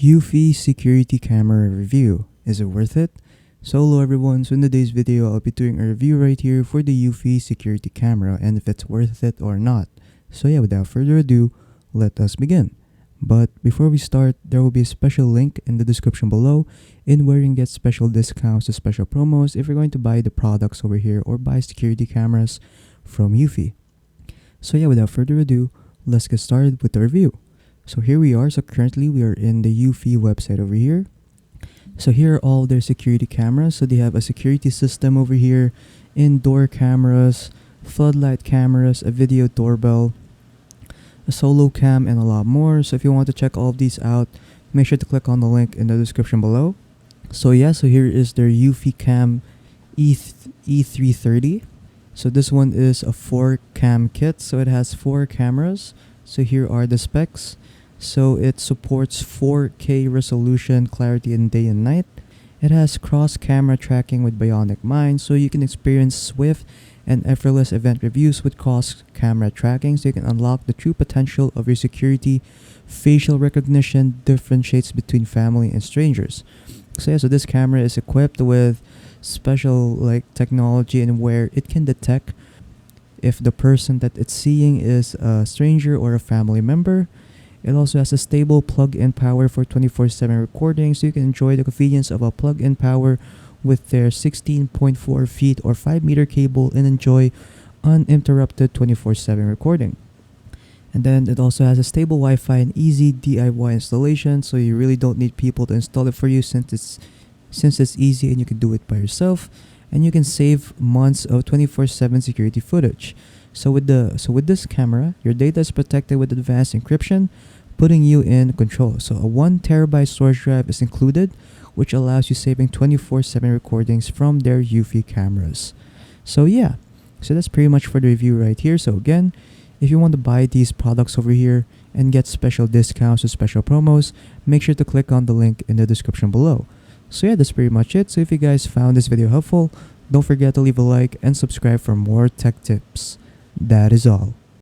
Eufy security camera review. Is it worth it? So hello everyone, so in today's video I'll be doing a review right here for the Eufy security camera and if it's worth it or not. So yeah, without further ado, let us begin. But before we start, there will be a special link in the description below in where you can get special discounts to special promos if you're going to buy the products over here or buy security cameras from Eufy. So yeah, without further ado, let's get started with the review. So here we are. So currently we are in the Eufy website over here. So here are all their security cameras. So they have a security system over here, indoor cameras, floodlight cameras, a video doorbell, a solo cam, and a lot more. So if you want to check all of these out, make sure to click on the link in the description below. So yeah, so here is their Eufy Cam E330. So this one is a 4 cam kit. So it has 4 cameras. So here are the specs. So it supports 4K resolution, clarity in day and night. It has cross-camera tracking with Bionic Mind, so you can experience swift and effortless event reviews with cross-camera tracking, so you can unlock the true potential of your security. Facial recognition differentiates between family and strangers. So yeah, so this camera is equipped with special technology and where it can detect if the person that it's seeing is a stranger or a family member. It also has a stable plug-in power for 24/7 recording, so you can enjoy the convenience of a plug-in power with their 16.4 feet or 5-meter cable and enjoy uninterrupted 24/7 recording. And then it also has a stable Wi-Fi and easy DIY installation, so you really don't need people to install it for you since it's easy and you can do it by yourself. And you can save months of 24/7 security footage. So with this camera, your data is protected with advanced encryption, putting you in control. So a 1 terabyte storage drive is included, which allows you saving 24/7 recordings from their Eufy cameras. So yeah, so that's pretty much for the review right here. So again, if you want to buy these products over here and get special discounts or special promos, make sure to click on the link in the description below. So yeah, that's pretty much it. So if you guys found this video helpful, don't forget to leave a like and subscribe for more tech tips. That is all.